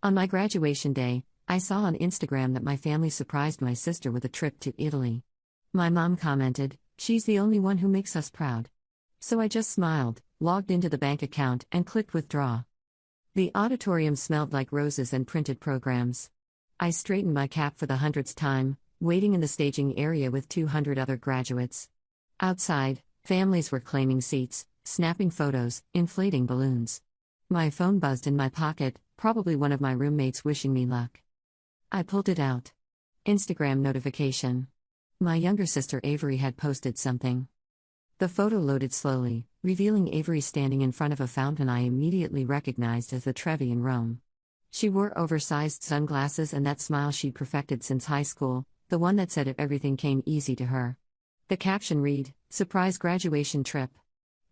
On my graduation day, I saw on Instagram that my family surprised my sister with a trip to Italy. My mom commented, "She's the only one who makes us proud." So I just smiled, logged into the bank account, and clicked withdraw. The auditorium smelled like roses and printed programs. I straightened my cap for the 100th time, waiting in the staging area with 200 other graduates. Outside, families were claiming seats, snapping photos, inflating balloons. My phone buzzed in my pocket, probably one of my roommates wishing me luck. I pulled it out. Instagram notification. My younger sister Avery had posted something. The photo loaded slowly, revealing Avery standing in front of a fountain I immediately recognized as the Trevi in Rome. She wore oversized sunglasses and that smile she'd perfected since high school, the one that said everything came easy to her. The caption read, "Surprise graduation trip.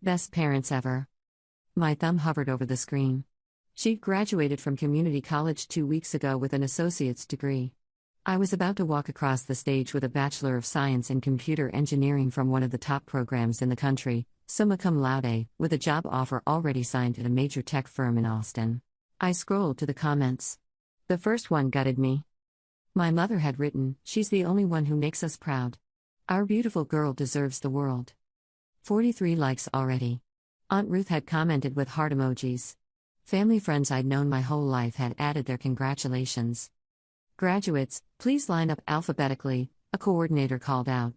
Best parents ever." My thumb hovered over the screen. She'd graduated from community college 2 weeks ago with an associate's degree. I was about to walk across the stage with a Bachelor of Science in Computer Engineering from one of the top programs in the country, summa cum laude, with a job offer already signed at a major tech firm in Austin. I scrolled to the comments. The first one gutted me. My mother had written, "She's the only one who makes us proud. Our beautiful girl deserves the world." 43 likes already. Aunt Ruth had commented with heart emojis. Family friends I'd known my whole life had added their congratulations. "Graduates, please line up alphabetically," a coordinator called out.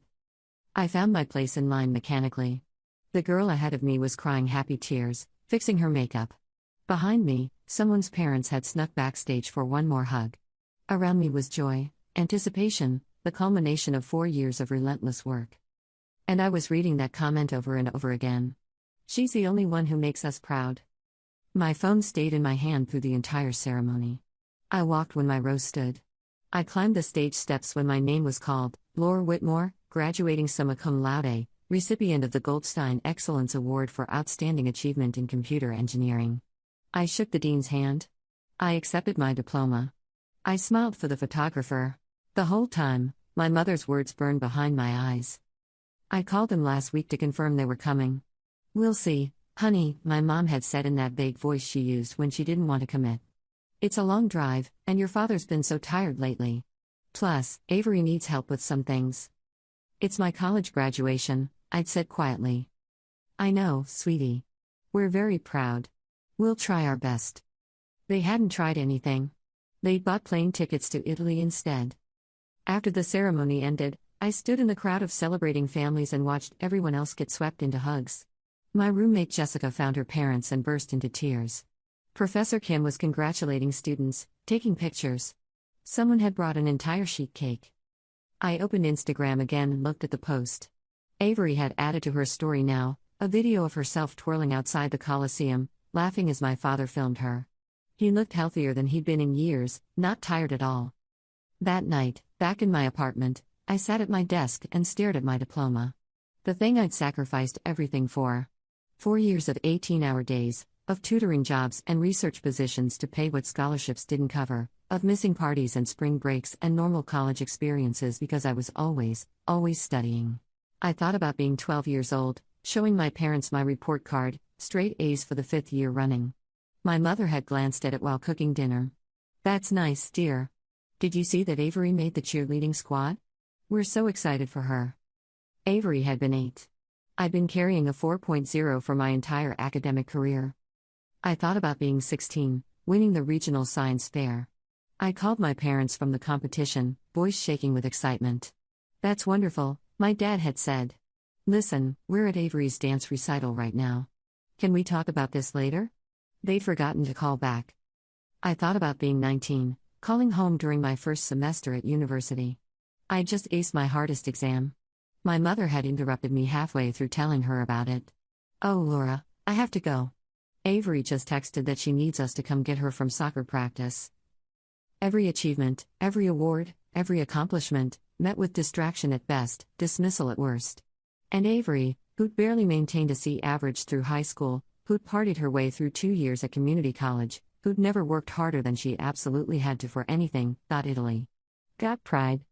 I found my place in line mechanically. The girl ahead of me was crying happy tears, fixing her makeup. Behind me, someone's parents had snuck backstage for one more hug. Around me was joy, anticipation, the culmination of 4 years of relentless work. And I was reading that comment over and over again. She's the only one who makes us proud. My phone stayed in my hand through the entire ceremony. I walked when my row stood. I climbed the stage steps when my name was called, Laura Whitmore, graduating summa cum laude, recipient of the Goldstein Excellence Award for Outstanding Achievement in Computer Engineering. I shook the dean's hand. I accepted my diploma. I smiled for the photographer. The whole time, my mother's words burned behind my eyes. I called them last week to confirm they were coming. "We'll see, honey," my mom had said in that vague voice she used when she didn't want to commit. "It's a long drive, and your father's been so tired lately. Plus, Avery needs help with some things." "It's my college graduation," I'd said quietly. "I know, sweetie. We're very proud. We'll try our best." They hadn't tried anything. They'd bought plane tickets to Italy instead. After the ceremony ended, I stood in the crowd of celebrating families and watched everyone else get swept into hugs. My roommate Jessica found her parents and burst into tears. Professor Kim was congratulating students, taking pictures. Someone had brought an entire sheet cake. I opened Instagram again and looked at the post. Avery had added to her story now, a video of herself twirling outside the Coliseum, laughing as my father filmed her. He looked healthier than he'd been in years, not tired at all. That night, back in my apartment, I sat at my desk and stared at my diploma. The thing I'd sacrificed everything for. 4 years of 18-hour days, of tutoring jobs and research positions to pay what scholarships didn't cover, of missing parties and spring breaks and normal college experiences because I was always studying. I thought about being 12 years old, showing my parents my report card, straight A's for the 5th year running. My mother had glanced at it while cooking dinner. "That's nice, dear. Did you see that Avery made the cheerleading squad? We're so excited for her." Avery had been 8. I'd been carrying a 4.0 for my entire academic career. I thought about being 16, winning the regional science fair. I called my parents from the competition, voice shaking with excitement. "That's wonderful," my dad had said. "Listen, we're at Avery's dance recital right now. Can we talk about this later?" They'd forgotten to call back. I thought about being 19, calling home during my first semester at university. I'd just aced my hardest exam. My mother had interrupted me halfway through telling her about it. "Oh, Laura, I have to go. Avery just texted that she needs us to come get her from soccer practice." Every achievement, every award, every accomplishment, met with distraction at best, dismissal at worst. And Avery, who'd barely maintained a C average through high school, who'd partied her way through 2 years at community college, who'd never worked harder than she absolutely had to for anything, got Italy. Got pride.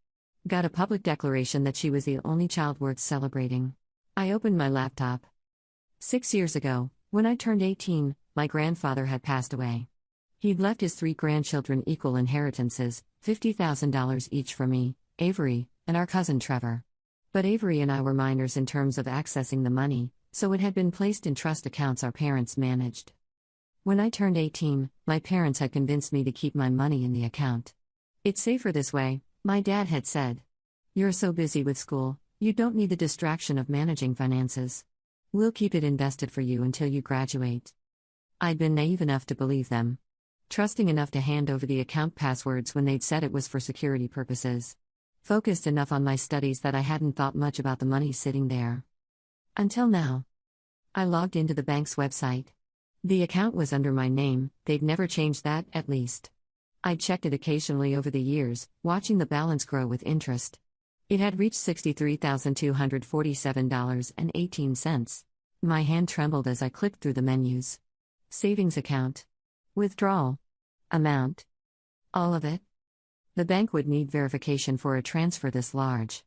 Got a public declaration that she was the only child worth celebrating. I opened my laptop. 6 years ago, when I turned 18, my grandfather had passed away. He'd left his 3 grandchildren equal inheritances, $50,000 each for me, Avery, and our cousin Trevor. But Avery and I were minors in terms of accessing the money, so it had been placed in trust accounts our parents managed. When I turned 18, my parents had convinced me to keep my money in the account. "It's safer this way," my dad had said. "You're so busy with school, you don't need the distraction of managing finances. We'll keep it invested for you until you graduate." I'd been naive enough to believe them. Trusting enough to hand over the account passwords when they'd said it was for security purposes. Focused enough on my studies that I hadn't thought much about the money sitting there. Until now. I logged into the bank's website. The account was under my name, they'd never changed that, at least. I'd checked it occasionally over the years, watching the balance grow with interest. It had reached $63,247.18. My hand trembled as I clicked through the menus. Savings account. Withdrawal. Amount. All of it. The bank would need verification for a transfer this large.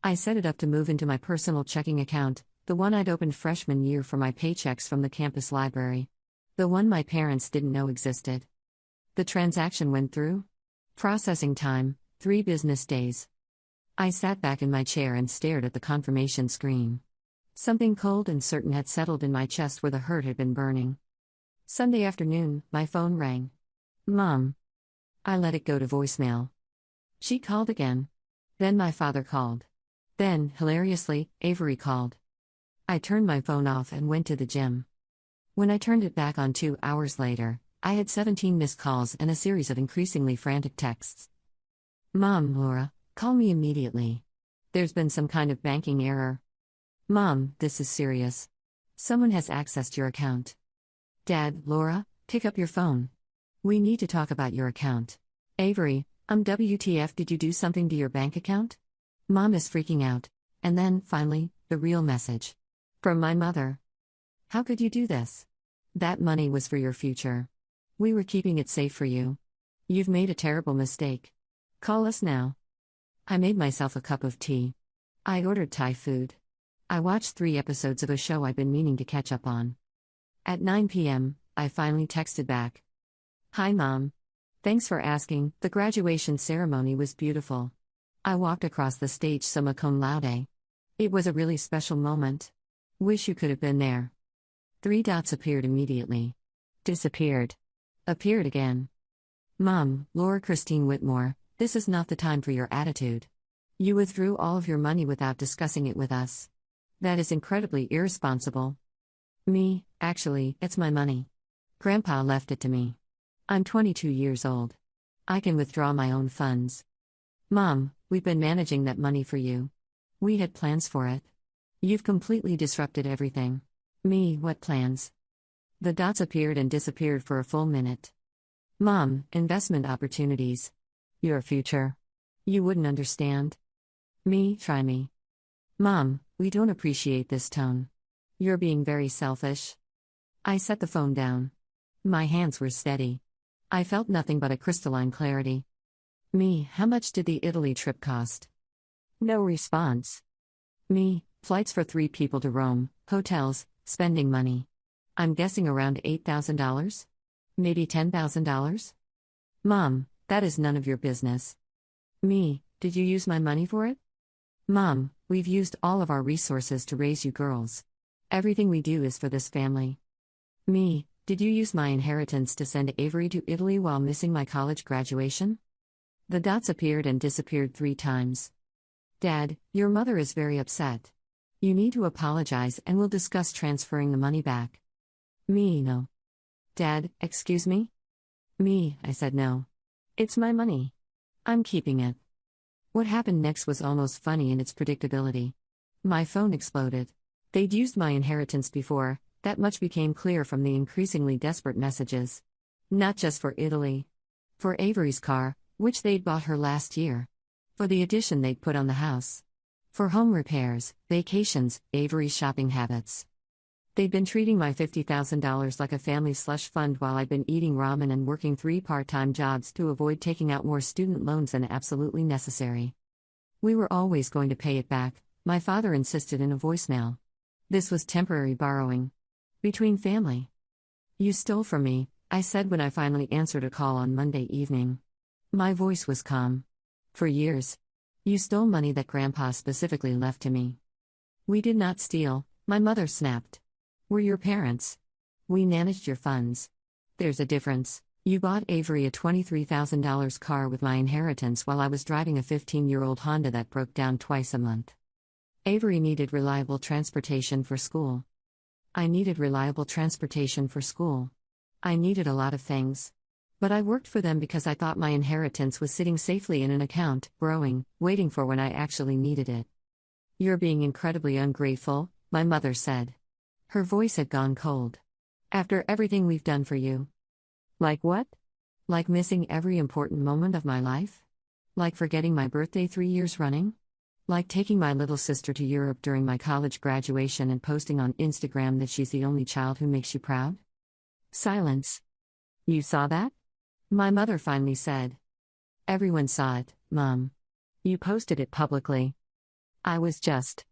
I set it up to move into my personal checking account, the one I'd opened freshman year for my paychecks from the campus library. The one my parents didn't know existed. The transaction went through. Processing time, 3 business days. I sat back in my chair and stared at the confirmation screen. Something cold and certain had settled in my chest where the hurt had been burning. Sunday afternoon, my phone rang. Mom. I let it go to voicemail. She called again. Then my father called. Then, hilariously, Avery called. I turned my phone off and went to the gym. When I turned it back on 2 hours later, I had 17 missed calls and a series of increasingly frantic texts. Mom, Laura, call me immediately. There's been some kind of banking error. Mom, this is serious. Someone has accessed your account. Dad, Laura, pick up your phone. We need to talk about your account. Avery, WTF, did you do something to your bank account? Mom is freaking out. And then, finally, the real message. From my mother. How could you do this? That money was for your future. We were keeping it safe for you. You've made a terrible mistake. Call us now. I made myself a cup of tea. I ordered Thai food. I watched 3 episodes of a show I'd been meaning to catch up on. At 9 p.m., I finally texted back. Hi Mom. Thanks for asking, the graduation ceremony was beautiful. I walked across the stage summa cum laude. It was a really special moment. Wish you could have been there. 3 dots appeared immediately. Disappeared. Appeared again. Mom, Laura Christine Whitmore, this is not the time for your attitude. You withdrew all of your money without discussing it with us. That is incredibly irresponsible. Me, actually, it's my money. Grandpa left it to me. I'm 22 years old. I can withdraw my own funds. Mom, we've been managing that money for you. We had plans for it. You've completely disrupted everything. Me, what plans? The dots appeared and disappeared for a full minute. Mom, investment opportunities. Your future. You wouldn't understand. Me, try me. Mom, we don't appreciate this tone. You're being very selfish. I set the phone down. My hands were steady. I felt nothing but a crystalline clarity. Me, how much did the Italy trip cost? No response. Me, flights for 3 people to Rome, hotels, spending money. I'm guessing around $8,000? Maybe $10,000? Mom, that is none of your business. Me, did you use my money for it? Mom, we've used all of our resources to raise you girls. Everything we do is for this family. Me, did you use my inheritance to send Avery to Italy while missing my college graduation? The dots appeared and disappeared 3 times. Dad, your mother is very upset. You need to apologize and we'll discuss transferring the money back. Me, no. Dad, excuse me? Me, I said no. It's my money. I'm keeping it. What happened next was almost funny in its predictability. My phone exploded. They'd used my inheritance before, that much became clear from the increasingly desperate messages. Not just for Italy. For Avery's car, which they'd bought her last year. For the addition they'd put on the house. For home repairs, vacations, Avery's shopping habits. They'd been treating my $50,000 like a family slush fund while I'd been eating ramen and working 3 part-time jobs to avoid taking out more student loans than absolutely necessary. We were always going to pay it back, my father insisted in a voicemail. This was temporary borrowing. Between family. You stole from me, I said when I finally answered a call on Monday evening. My voice was calm. For years. You stole money that Grandpa specifically left to me. We did not steal, my mother snapped. We're your parents. We managed your funds. There's a difference. You bought Avery a $23,000 car with my inheritance while I was driving a 15-year-old Honda that broke down twice a month. Avery needed reliable transportation for school. I needed reliable transportation for school. I needed a lot of things. But I worked for them because I thought my inheritance was sitting safely in an account, growing, waiting for when I actually needed it. You're being incredibly ungrateful, my mother said. Her voice had gone cold. After everything we've done for you. Like what? Like missing every important moment of my life? Like forgetting my birthday 3 years running? Like taking my little sister to Europe during my college graduation and posting on Instagram that she's the only child who makes you proud? Silence. You saw that? My mother finally said. Everyone saw it, Mom. You posted it publicly. I was just.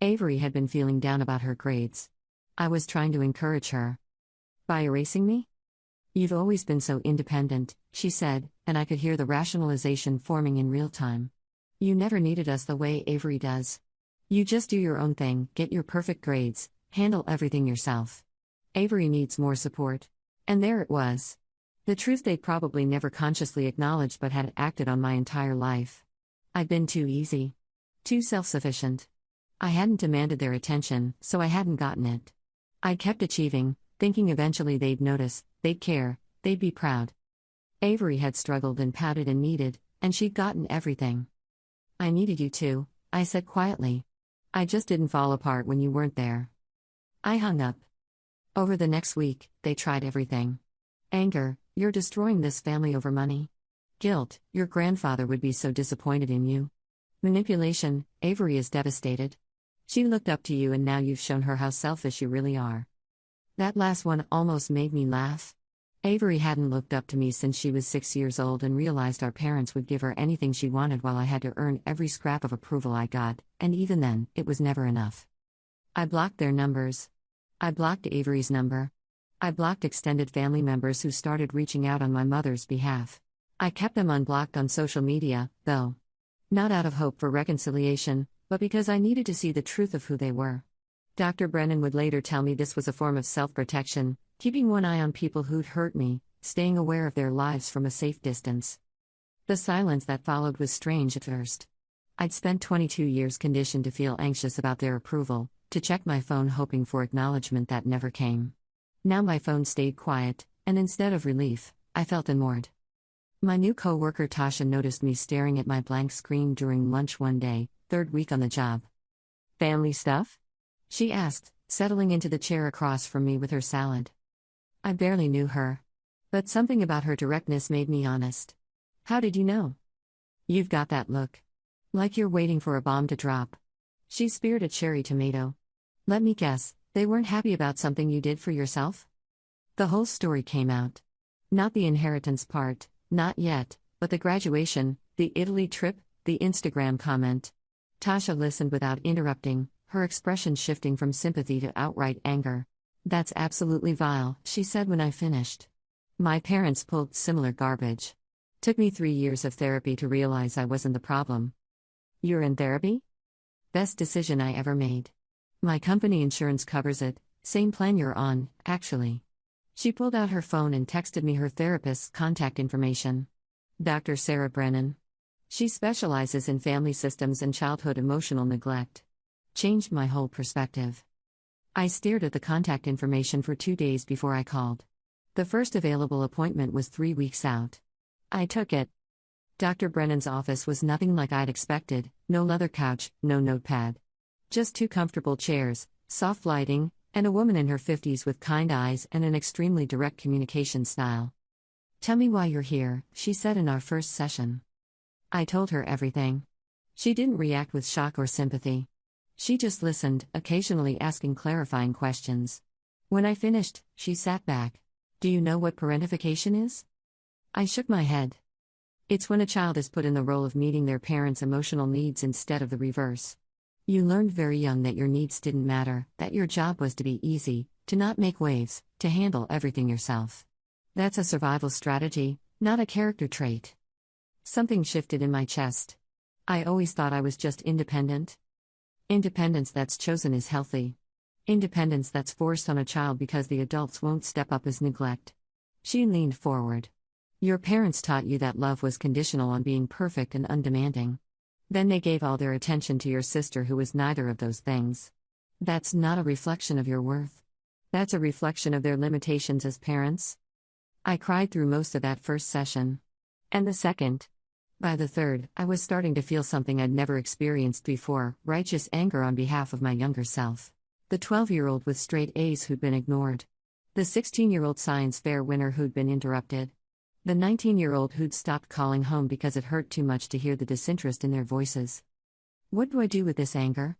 Avery had been feeling down about her grades. I was trying to encourage her. By erasing me? You've always been so independent, she said, and I could hear the rationalization forming in real time. You never needed us the way Avery does. You just do your own thing, get your perfect grades, handle everything yourself. Avery needs more support. And there it was. The truth they'd probably never consciously acknowledged but had acted on my entire life. I'd been too easy. Too self-sufficient. I hadn't demanded their attention, so I hadn't gotten it. I kept achieving, thinking eventually they'd notice, they'd care, they'd be proud. Avery had struggled and pouted and needed, and she'd gotten everything. I needed you too, I said quietly. I just didn't fall apart when you weren't there. I hung up. Over the next week, they tried everything. Anger, you're destroying this family over money. Guilt, your grandfather would be so disappointed in you. Manipulation, Avery is devastated. She looked up to you and now you've shown her how selfish you really are. That last one almost made me laugh. Avery hadn't looked up to me since she was 6 years old and realized our parents would give her anything she wanted while I had to earn every scrap of approval I got, and even then, it was never enough. I blocked their numbers. I blocked Avery's number. I blocked extended family members who started reaching out on my mother's behalf. I kept them unblocked on social media, though. Not out of hope for reconciliation, but because I needed to see the truth of who they were. Dr. Brennan would later tell me this was a form of self-protection, keeping one eye on people who'd hurt me, staying aware of their lives from a safe distance. The silence that followed was strange at first. I'd spent 22 years conditioned to feel anxious about their approval, to check my phone hoping for acknowledgement that never came. Now my phone stayed quiet, and instead of relief, I felt annoyed. My new coworker Tasha noticed me staring at my blank screen during lunch one day, 3rd week on the job. Family stuff? She asked, settling into the chair across from me with her salad. I barely knew her. But something about her directness made me honest. How did you know? You've got that look. Like you're waiting for a bomb to drop. She speared a cherry tomato. Let me guess, they weren't happy about something you did for yourself? The whole story came out. Not the inheritance part, not yet, but the graduation, the Italy trip, the Instagram comment. Tasha listened without interrupting, her expression shifting from sympathy to outright anger. That's absolutely vile, she said when I finished. My parents pulled similar garbage. Took me 3 years of therapy to realize I wasn't the problem. You're in therapy? Best decision I ever made. My company insurance covers it, same plan you're on, actually. She pulled out her phone and texted me her therapist's contact information. Dr. Sarah Brennan. She specializes in family systems and childhood emotional neglect. Changed my whole perspective. I stared at the contact information for 2 days before I called. The first available appointment was 3 weeks out. I took it. Dr. Brennan's office was nothing like I'd expected, no leather couch, no notepad. Just 2 comfortable chairs, soft lighting, and a woman in her 50s with kind eyes and an extremely direct communication style. Tell me why you're here, she said in our first session. I told her everything. She didn't react with shock or sympathy. She just listened, occasionally asking clarifying questions. When I finished, she sat back. Do you know what parentification is? I shook my head. It's when a child is put in the role of meeting their parents' emotional needs instead of the reverse. You learned very young that your needs didn't matter, that your job was to be easy, to not make waves, to handle everything yourself. That's a survival strategy, not a character trait. Something shifted in my chest. I always thought I was just independent. Independence that's chosen is healthy. Independence that's forced on a child because the adults won't step up is neglect. She leaned forward. Your parents taught you that love was conditional on being perfect and undemanding. Then they gave all their attention to your sister who was neither of those things. That's not a reflection of your worth. That's a reflection of their limitations as parents. I cried through most of that first session. And the second. By the third, I was starting to feel something I'd never experienced before, righteous anger on behalf of my younger self. The 12-year-old with straight A's who'd been ignored. The 16-year-old science fair winner who'd been interrupted. The 19-year-old who'd stopped calling home because it hurt too much to hear the disinterest in their voices. What do I do with this anger?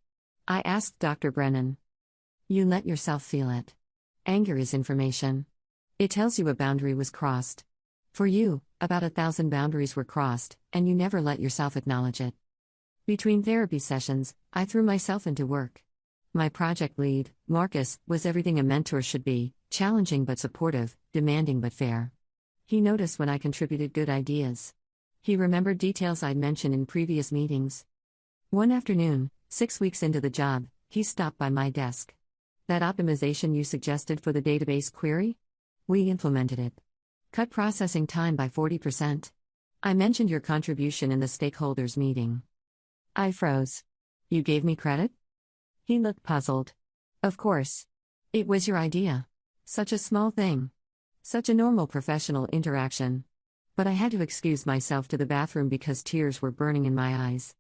I asked Dr. Brennan. You let yourself feel it. Anger is information. It tells you a boundary was crossed. For you, about 1,000 boundaries were crossed, and you never let yourself acknowledge it. Between therapy sessions, I threw myself into work. My project lead, Marcus, was everything a mentor should be, challenging but supportive, demanding but fair. He noticed when I contributed good ideas. He remembered details I'd mentioned in previous meetings. One afternoon, 6 weeks into the job, he stopped by my desk. That optimization you suggested for the database query? We implemented it. Cut processing time by 40%. I mentioned your contribution in the stakeholders meeting. I froze. You gave me credit? He looked puzzled. Of course. It was your idea. Such a small thing. Such a normal professional interaction. But I had to excuse myself to the bathroom because tears were burning in my eyes.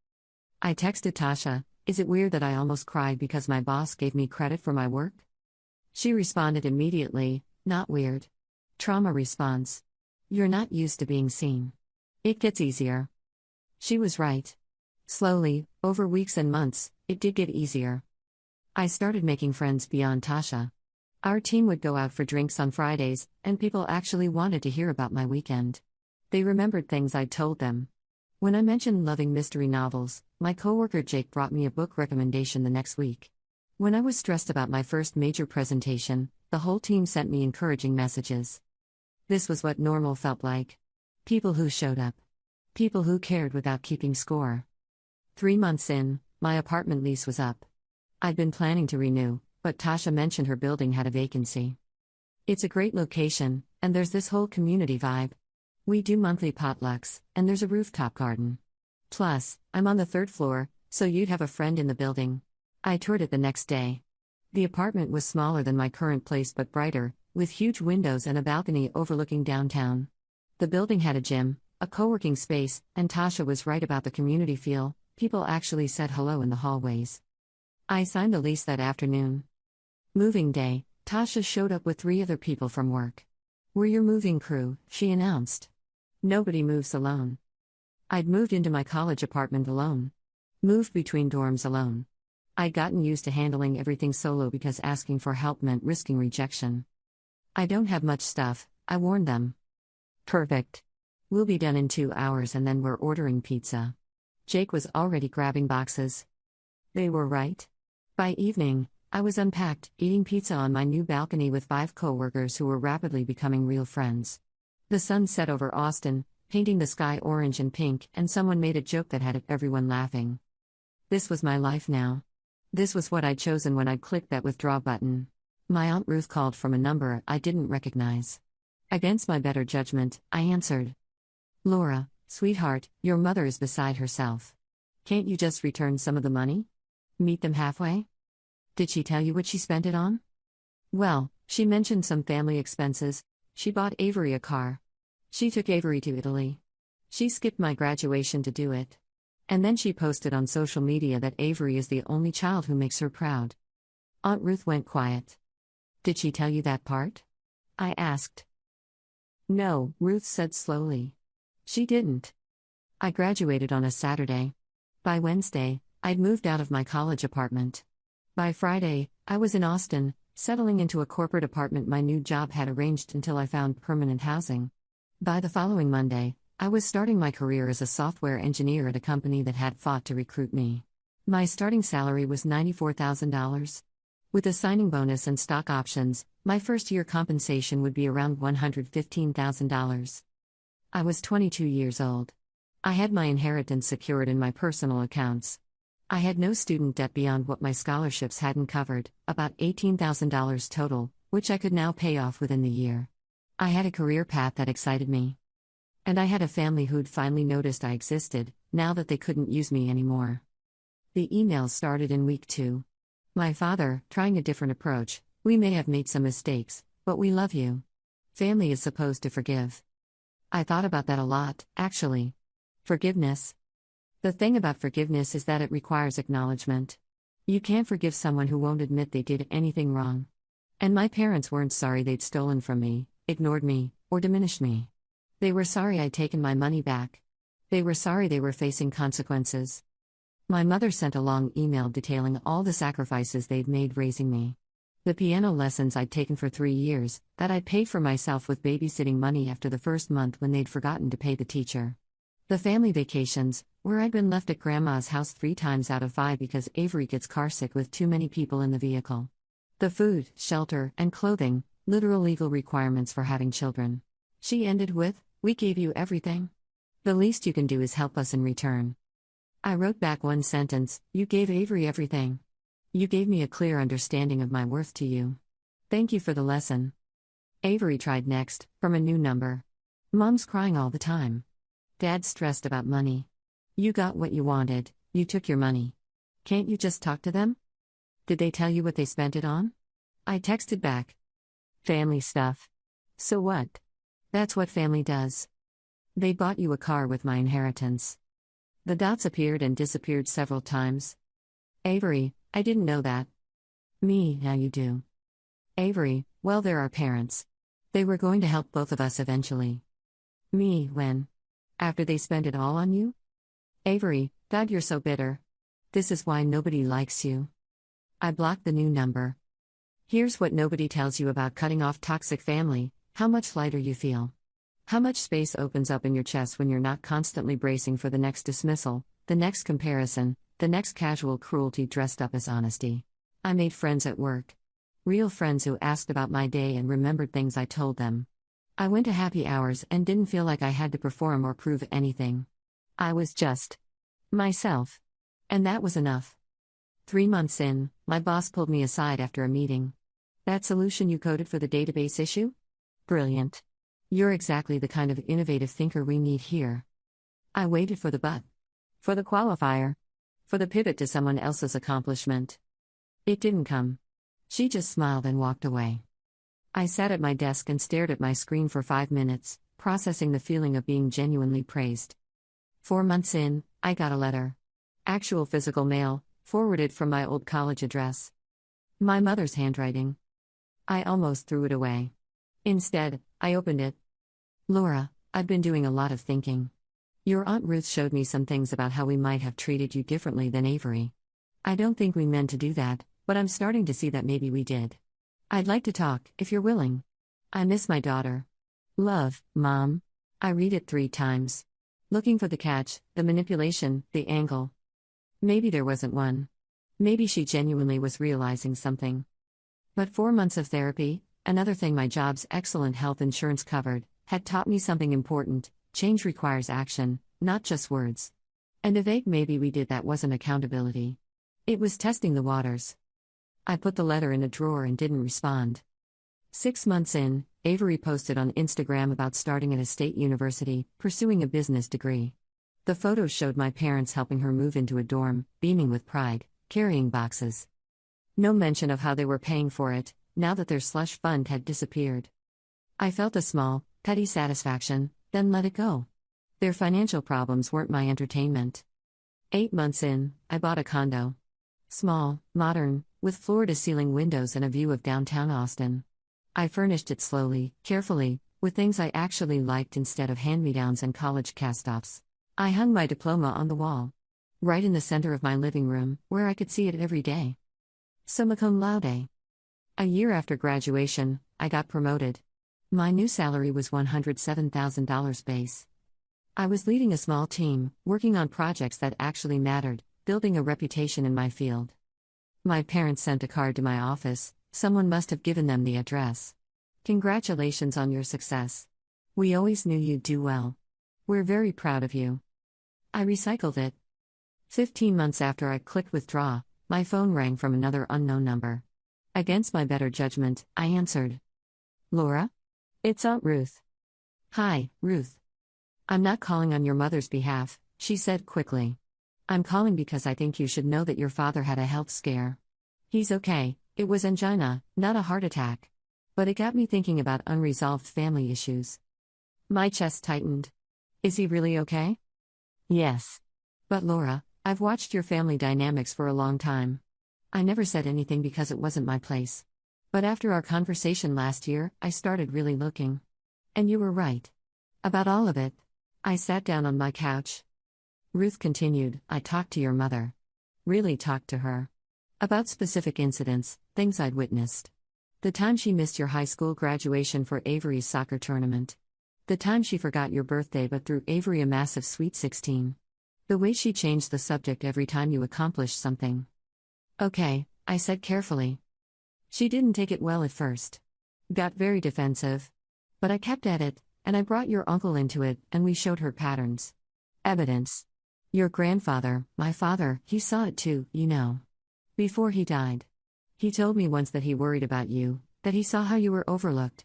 I texted Tasha, is it weird that I almost cried because my boss gave me credit for my work? She responded immediately, not weird. Trauma response. You're not used to being seen. It gets easier. She was right. Slowly, over weeks and months, it did get easier. I started making friends beyond Tasha. Our team would go out for drinks on Fridays, and people actually wanted to hear about my weekend. They remembered things I'd told them. When I mentioned loving mystery novels, my coworker Jake brought me a book recommendation the next week. When I was stressed about my first major presentation, the whole team sent me encouraging messages. This was what normal felt like. People who showed up. People who cared without keeping score. 3 months in, my apartment lease was up. I'd been planning to renew, but Tasha mentioned her building had a vacancy. It's a great location, and there's this whole community vibe. We do monthly potlucks, and there's a rooftop garden. Plus, I'm on the 3rd floor, so you'd have a friend in the building. I toured it the next day. The apartment was smaller than my current place but brighter, with huge windows and a balcony overlooking downtown. The building had a gym, a co-working space, and Tasha was right about the community feel. People actually said hello in the hallways. I signed the lease that afternoon. Moving day, Tasha showed up with 3 other people from work. We're your moving crew, she announced. Nobody moves alone. I'd moved into my college apartment alone. Moved between dorms alone. I'd gotten used to handling everything solo because asking for help meant risking rejection. I don't have much stuff, I warned them. Perfect. We'll be done in 2 hours and then we're ordering pizza. Jake was already grabbing boxes. They were right. By evening, I was unpacked, eating pizza on my new balcony with 5 coworkers who were rapidly becoming real friends. The sun set over Austin, painting the sky orange and pink, and someone made a joke that had everyone laughing. This was my life now. This was what I'd chosen when I'd clicked that withdraw button. My Aunt Ruth called from a number I didn't recognize. Against my better judgment, I answered. Laura, sweetheart, your mother is beside herself. Can't you just return some of the money? Meet them halfway? Did she tell you what she spent it on? Well, she mentioned some family expenses. She bought Avery a car. She took Avery to Italy. She skipped my graduation to do it. And then she posted on social media that Avery is the only child who makes her proud. Aunt Ruth went quiet. Did she tell you that part? I asked. No, Ruth said slowly. She didn't. I graduated on a Saturday. By Wednesday, I'd moved out of my college apartment. By Friday, I was in Austin, settling into a corporate apartment my new job had arranged until I found permanent housing. By the following Monday, I was starting my career as a software engineer at a company that had fought to recruit me. My starting salary was $94,000. With a signing bonus and stock options, my first year compensation would be around $115,000. I was 22 years old. I had my inheritance secured in my personal accounts. I had no student debt beyond what my scholarships hadn't covered, about $18,000 total, which I could now pay off within the year. I had a career path that excited me. And I had a family who'd finally noticed I existed, now that they couldn't use me anymore. The emails started in week 2. My father, trying a different approach: "We may have made some mistakes, but we love you. Family is supposed to forgive." I thought about that a lot, actually. Forgiveness. The thing about forgiveness is that it requires acknowledgement. You can't forgive someone who won't admit they did anything wrong. And my parents weren't sorry they'd stolen from me, ignored me, or diminished me. They were sorry I'd taken my money back. They were sorry they were facing consequences. My mother sent a long email detailing all the sacrifices they'd made raising me. The piano lessons I'd taken for 3 years, that I'd paid for myself with babysitting money after the first month when they'd forgotten to pay the teacher. The family vacations, where I'd been left at Grandma's house 3 times out of 5 because Avery gets carsick with too many people in the vehicle. The food, shelter, and clothing, literal legal requirements for having children. She ended with, "We gave you everything. The least you can do is help us in return." I wrote back one sentence: "You gave Avery everything. You gave me a clear understanding of my worth to you. Thank you for the lesson." Avery tried next, from a new number. "Mom's crying all the time. Dad's stressed about money. You got what you wanted, you took your money. Can't you just talk to them? Did they tell you what they spent it on?" I texted back, "Family stuff. So what? That's what family does. They bought you a car with my inheritance." The dots appeared and disappeared several times. Avery, "I didn't know that." Me, "Now you do." Avery, "Well, they're our parents. They were going to help both of us eventually." Me, "When? After they spent it all on you?" Avery, "God, you're so bitter. This is why nobody likes you." I blocked the new number. Here's what nobody tells you about cutting off toxic family: how much lighter you feel. How much space opens up in your chest when you're not constantly bracing for the next dismissal, the next comparison, the next casual cruelty dressed up as honesty. I made friends at work. Real friends who asked about my day and remembered things I told them. I went to happy hours and didn't feel like I had to perform or prove anything. I was just myself. And that was enough. 3 months in, my boss pulled me aside after a meeting. "That solution you coded for the database issue? Brilliant. You're exactly the kind of innovative thinker we need here." I waited for the but. For the qualifier. For the pivot to someone else's accomplishment. It didn't come. She just smiled and walked away. I sat at my desk and stared at my screen for 5 minutes, processing the feeling of being genuinely praised. 4 months in, I got a letter. Actual physical mail, forwarded from my old college address. My mother's handwriting. I almost threw it away. Instead, I opened it. "Laura, I've been doing a lot of thinking. Your Aunt Ruth showed me some things about how we might have treated you differently than Avery. I don't think we meant to do that, but I'm starting to see that maybe we did. I'd like to talk, if you're willing. I miss my daughter. Love, Mom." I read it 3 times. Looking for the catch, the manipulation, the angle. Maybe there wasn't one. Maybe she genuinely was realizing something. But 4 months of therapy, another thing my job's excellent health insurance covered, had taught me something important: change requires action, not just words. And a vague "maybe we did that" wasn't accountability. It was testing the waters. I put the letter in a drawer and didn't respond. 6 months in, Avery posted on Instagram about starting at a state university, pursuing a business degree. The photos showed my parents helping her move into a dorm, beaming with pride, carrying boxes. No mention of how they were paying for it, now that their slush fund had disappeared. I felt a small, petty satisfaction, then let it go. Their financial problems weren't my entertainment. 8 months in, I bought a condo. Small, modern, with floor-to-ceiling windows and a view of downtown Austin. I furnished it slowly, carefully, with things I actually liked instead of hand-me-downs and college cast-offs. I hung my diploma on the wall. Right in the center of my living room, where I could see it every day. Summa cum laude. A year after graduation, I got promoted. My new salary was $107,000 base. I was leading a small team, working on projects that actually mattered, building a reputation in my field. My parents sent a card to my office. Someone must have given them the address. Congratulations on your success. We always knew you'd do well. We're very proud of you. I recycled it. 15 months after I clicked withdraw, my phone rang from another unknown number. Against my better judgment, I answered. Laura? It's Aunt Ruth. Hi, Ruth. I'm not calling on your mother's behalf, she said quickly. I'm calling because I think you should know that your father had a health scare. He's okay, it was angina, not a heart attack. But it got me thinking about unresolved family issues. My chest tightened. Is he really okay? Yes. But Laura, I've watched your family dynamics for a long time. I never said anything because it wasn't my place. But after our conversation last year, I started really looking. And you were right. About all of it. I sat down on my couch. Ruth continued, I talked to your mother. Really talked to her. About specific incidents, things I'd witnessed. The time she missed your high school graduation for Avery's soccer tournament. The time she forgot your birthday but threw Avery a massive sweet 16. The way she changed the subject every time you accomplished something. Okay, I said carefully. She didn't take it well at first. Got very defensive. But I kept at it, and I brought your uncle into it, and we showed her patterns. Evidence. Your grandfather, my father, he saw it too, you know. Before he died. He told me once that he worried about you, that he saw how you were overlooked.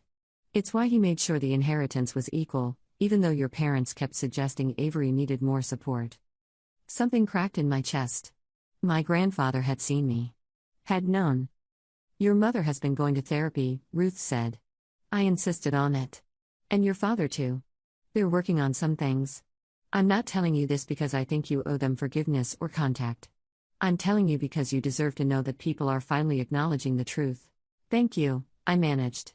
It's why he made sure the inheritance was equal, even though your parents kept suggesting Avery needed more support. Something cracked in my chest. My grandfather had seen me. Had known. Your mother has been going to therapy, Ruth said. I insisted on it. And your father too. They're working on some things. I'm not telling you this because I think you owe them forgiveness or contact. I'm telling you because you deserve to know that people are finally acknowledging the truth. Thank you, I managed.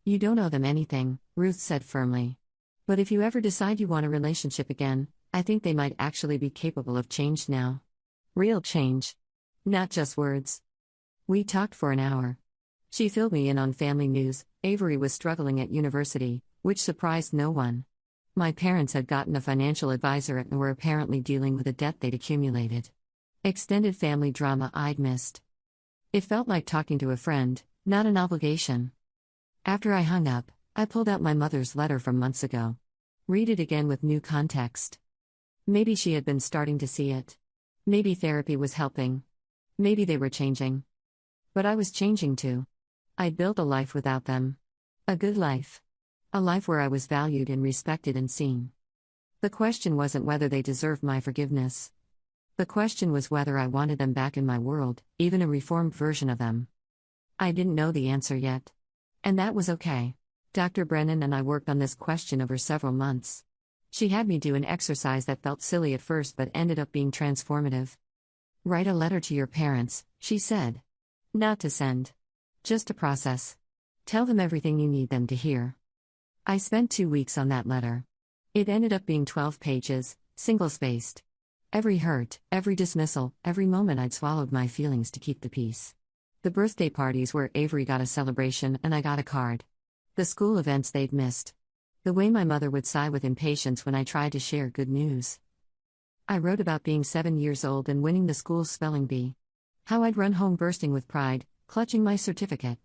You don't owe them anything, Ruth said firmly. But if you ever decide you want a relationship again, I think they might actually be capable of change now. Real change. Not just words. We talked for an hour. She filled me in on family news. Avery was struggling at university, which surprised no one. My parents had gotten a financial advisor and were apparently dealing with a debt they'd accumulated. Extended family drama I'd missed. It felt like talking to a friend, not an obligation. After I hung up, I pulled out my mother's letter from months ago. Read it again with new context. Maybe she had been starting to see it. Maybe therapy was helping. Maybe they were changing. But I was changing too. I'd built a life without them. A good life. A life where I was valued and respected and seen. The question wasn't whether they deserved my forgiveness. The question was whether I wanted them back in my world, even a reformed version of them. I didn't know the answer yet. And that was okay. Dr. Brennan and I worked on this question over several months. She had me do an exercise that felt silly at first but ended up being transformative. Write a letter to your parents, she said. Not to send. Just to process. Tell them everything you need them to hear. I spent 2 weeks on that letter. It ended up being 12 pages, single-spaced. Every hurt, every dismissal, every moment I'd swallowed my feelings to keep the peace. The birthday parties where Avery got a celebration and I got a card. The school events they'd missed. The way my mother would sigh with impatience when I tried to share good news. I wrote about being 7 years old and winning the school's spelling bee. How I'd run home bursting with pride, clutching my certificate.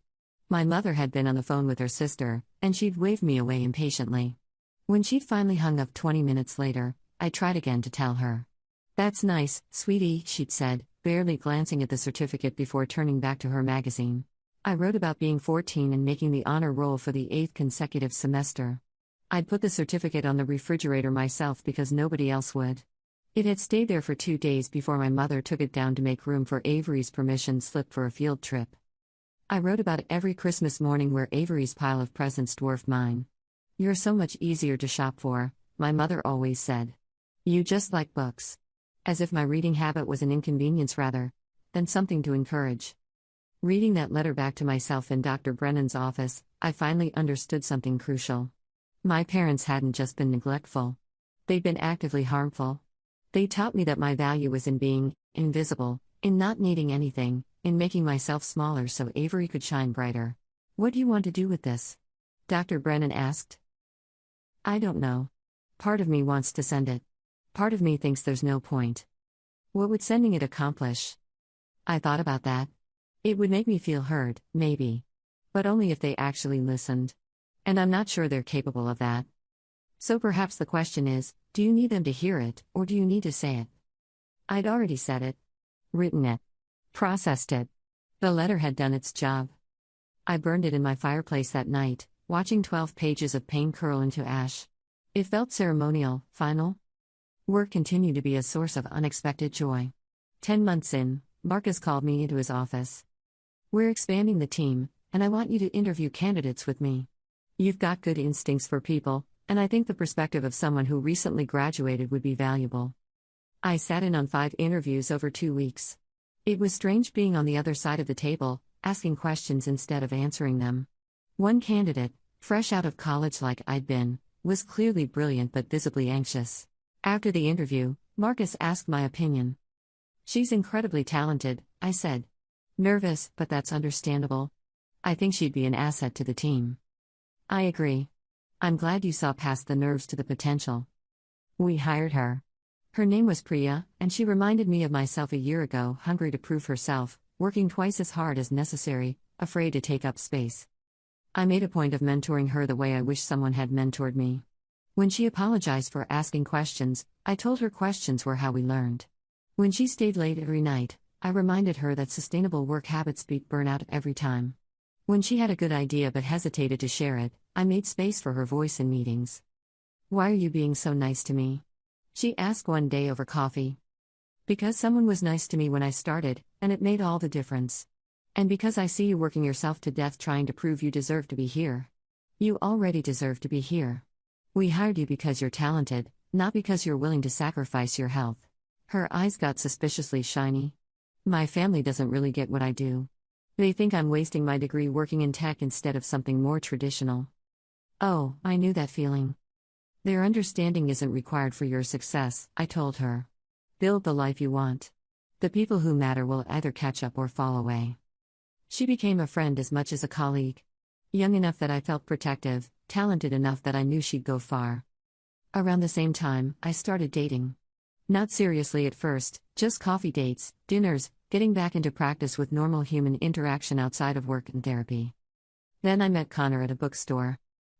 My mother had been on the phone with her sister, and she'd waved me away impatiently. When she'd finally hung up 20 minutes later, I tried again to tell her. That's nice, sweetie, she'd said, barely glancing at the certificate before turning back to her magazine. I wrote about being 14 and making the honor roll for the 8th consecutive semester. I'd put the certificate on the refrigerator myself because nobody else would. It had stayed there for 2 days before my mother took it down to make room for Avery's permission slip for a field trip. I wrote about every Christmas morning where Avery's pile of presents dwarfed mine. You're so much easier to shop for, my mother always said. You just like books. As if my reading habit was an inconvenience rather than something to encourage. Reading that letter back to myself in Dr. Brennan's office, I finally understood something crucial. My parents hadn't just been neglectful. They'd been actively harmful. They taught me that my value was in being invisible, in not needing anything, in making myself smaller so Avery could shine brighter. What do you want to do with this? Dr. Brennan asked. I don't know. Part of me wants to send it. Part of me thinks there's no point. What would sending it accomplish? I thought about that. It would make me feel heard, maybe. But only if they actually listened. And I'm not sure they're capable of that. So perhaps the question is, do you need them to hear it, or do you need to say it? I'd already said it. Written it. Processed it. The letter had done its job. I burned it in my fireplace that night, watching 12 pages of pain curl into ash. It felt ceremonial, final. Work continued to be a source of unexpected joy. 10 months in, Marcus called me into his office. We're expanding the team, and I want you to interview candidates with me. You've got good instincts for people, and I think the perspective of someone who recently graduated would be valuable. I sat in on 5 interviews over 2 weeks. It was strange being on the other side of the table, asking questions instead of answering them. One candidate, fresh out of college like I'd been, was clearly brilliant but visibly anxious. After the interview, Marcus asked my opinion. She's incredibly talented, I said. Nervous, but that's understandable. I think she'd be an asset to the team. I agree. I'm glad you saw past the nerves to the potential. We hired her. Her name was Priya, and she reminded me of myself a year ago, hungry to prove herself, working twice as hard as necessary, afraid to take up space. I made a point of mentoring her the way I wish someone had mentored me. When she apologized for asking questions, I told her questions were how we learned. When she stayed late every night, I reminded her that sustainable work habits beat burnout every time. When she had a good idea but hesitated to share it, I made space for her voice in meetings. Why are you being so nice to me? She asked one day over coffee. Because someone was nice to me when I started, and it made all the difference. And because I see you working yourself to death trying to prove you deserve to be here. You already deserve to be here. We hired you because you're talented, not because you're willing to sacrifice your health. Her eyes got suspiciously shiny. My family doesn't really get what I do. They think I'm wasting my degree working in tech instead of something more traditional. Oh, I knew that feeling. Their understanding isn't required for your success, I told her. Build the life you want. The people who matter will either catch up or fall away. She became a friend as much as a colleague. Young enough that I felt protective, talented enough that I knew she'd go far. Around the same time, I started dating. Not seriously at first, just coffee dates, dinners, getting back into practice with normal human interaction outside of work and therapy. Then I met Connor at a bookstore.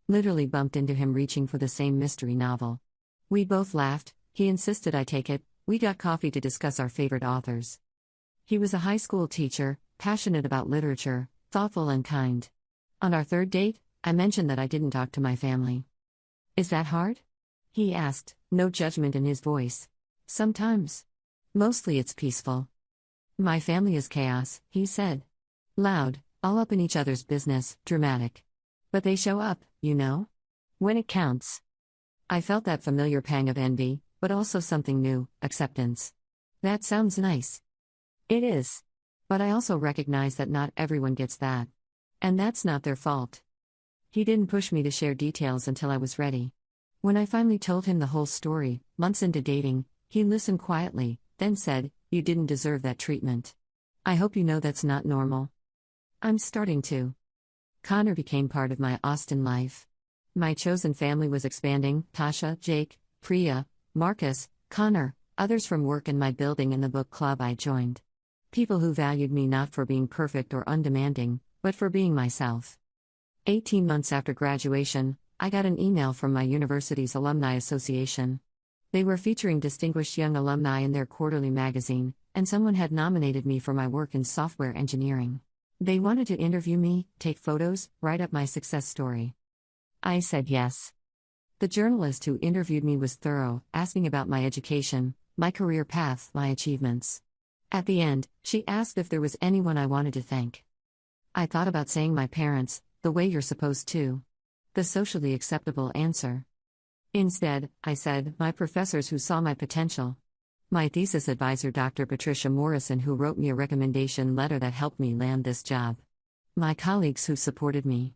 Literally bumped into him reaching for the same mystery novel. We both laughed, he insisted I take it, we got coffee to discuss our favorite authors. He was a high school teacher, passionate about literature, thoughtful and kind. On our third date, I mentioned that I didn't talk to my family. Is that hard? He asked, no judgment in his voice. Sometimes. Mostly it's peaceful. My family is chaos, he said. Loud, all up in each other's business, dramatic. But they show up, you know? When it counts. I felt that familiar pang of envy, but also something new, acceptance. That sounds nice. It is. But I also recognize that not everyone gets that. And that's not their fault. He didn't push me to share details until I was ready. When I finally told him the whole story, months into dating, he listened quietly, then said, "You didn't deserve that treatment. I hope you know that's not normal." I'm starting to. Connor became part of my Austin life. My chosen family was expanding: Tasha, Jake, Priya, Marcus, Connor, others from work and my building and the book club I joined. People who valued me not for being perfect or undemanding, but for being myself. 18 months after graduation, I got an email from my university's Alumni Association. They were featuring distinguished young alumni in their quarterly magazine, and someone had nominated me for my work in software engineering. They wanted to interview me, take photos, write up my success story. I said yes. The journalist who interviewed me was thorough, asking about my education, my career path, my achievements. At the end, she asked if there was anyone I wanted to thank. I thought about saying my parents, the way you're supposed to. The socially acceptable answer. Instead, I said, my professors who saw my potential. My thesis advisor, Dr. Patricia Morrison, who wrote me a recommendation letter that helped me land this job. My colleagues who supported me.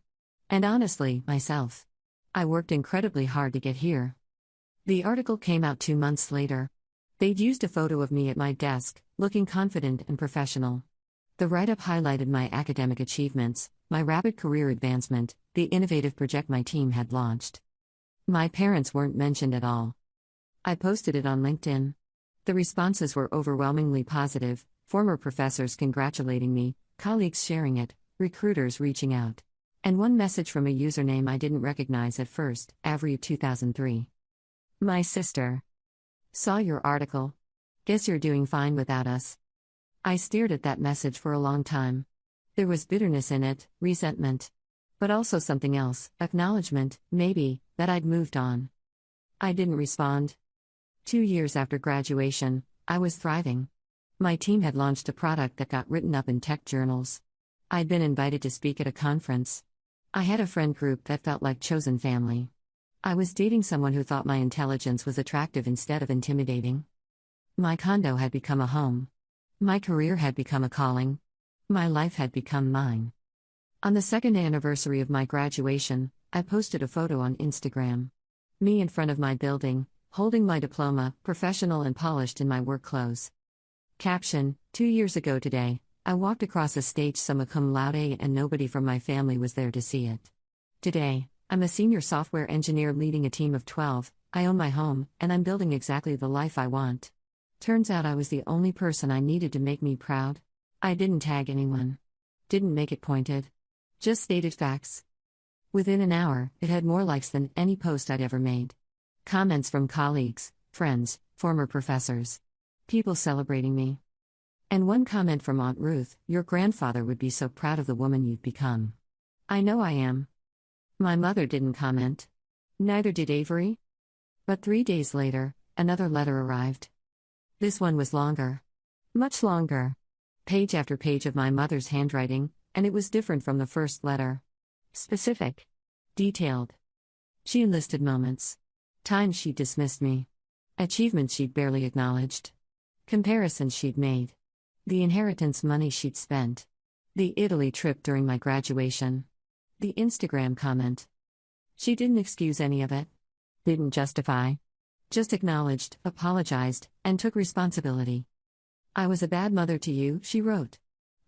And honestly, myself. I worked incredibly hard to get here. The article came out 2 months later. They'd used a photo of me at my desk, looking confident and professional. The write-up highlighted my academic achievements, my rapid career advancement, the innovative project my team had launched. My parents weren't mentioned at all. I posted it on LinkedIn. The responses were overwhelmingly positive, former professors congratulating me, colleagues sharing it, recruiters reaching out. And one message from a username I didn't recognize at first, Avril 2003. My sister. Saw your article. Guess you're doing fine without us. I stared at that message for a long time. There was bitterness in it, resentment. But also something else, acknowledgement, maybe, that I'd moved on. I didn't respond. 2 years after graduation, I was thriving. My team had launched a product that got written up in tech journals. I'd been invited to speak at a conference. I had a friend group that felt like chosen family. I was dating someone who thought my intelligence was attractive instead of intimidating. My condo had become a home. My career had become a calling. My life had become mine. On the second anniversary of my graduation, I posted a photo on Instagram. Me in front of my building, holding my diploma, professional and polished in my work clothes. Caption: 2 years ago today, I walked across a stage summa cum laude and nobody from my family was there to see it. Today, I'm a senior software engineer leading a team of 12, I own my home, and I'm building exactly the life I want. Turns out I was the only person I needed to make me proud. I didn't tag anyone. Didn't make it pointed. Just stated facts. Within an hour, it had more likes than any post I'd ever made. Comments from colleagues, friends, former professors. People celebrating me. And one comment from Aunt Ruth: your grandfather would be so proud of the woman you've become. I know I am. My mother didn't comment. Neither did Avery. But 3 days later, another letter arrived. This one was longer. Much longer. Page after page of my mother's handwriting, and it was different from the first letter. Specific. Detailed. She enlisted moments. Times she'd dismissed me. Achievements she'd barely acknowledged. Comparisons she'd made. The inheritance money she'd spent. The Italy trip during my graduation. The Instagram comment. She didn't excuse any of it. Didn't justify. Just acknowledged, apologized, and took responsibility. I was a bad mother to you, she wrote.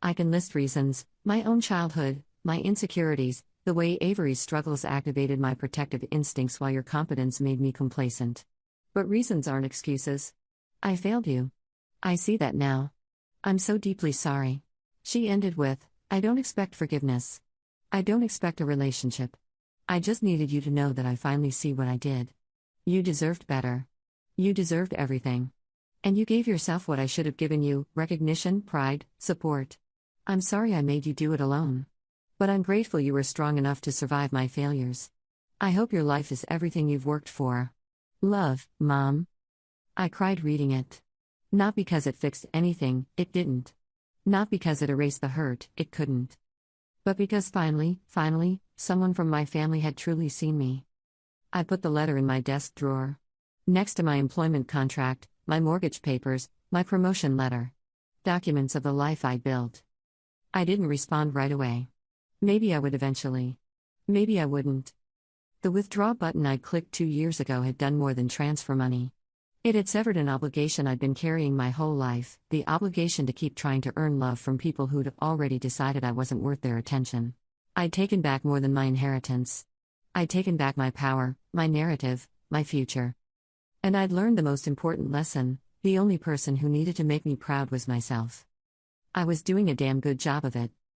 I can list reasons: my own childhood, my insecurities, the way Avery's struggles activated my protective instincts while your competence made me complacent. But reasons aren't excuses. I failed you. I see that now. I'm so deeply sorry. She ended with, I don't expect forgiveness. I don't expect a relationship. I just needed you to know that I finally see what I did. You deserved better. You deserved everything. And you gave yourself what I should have given you: recognition, pride, support. I'm sorry I made you do it alone. But I'm grateful you were strong enough to survive my failures. I hope your life is everything you've worked for. Love, Mom. I cried reading it. Not because it fixed anything, it didn't. Not because it erased the hurt, it couldn't. But because finally, someone from my family had truly seen me. I put the letter in my desk drawer. Next to my employment contract, my mortgage papers, my promotion letter. Documents of the life I built. I didn't respond right away. Maybe I would eventually. Maybe I wouldn't. The withdraw button I'd clicked 2 years ago had done more than transfer money. It had severed an obligation I'd been carrying my whole life, the obligation to keep trying to earn love from people who'd already decided I wasn't worth their attention. I'd taken back more than my inheritance. I'd taken back my power, my narrative, my future. And I'd learned the most important lesson: the only person who needed to make me proud was myself. I was doing a damn good job of it,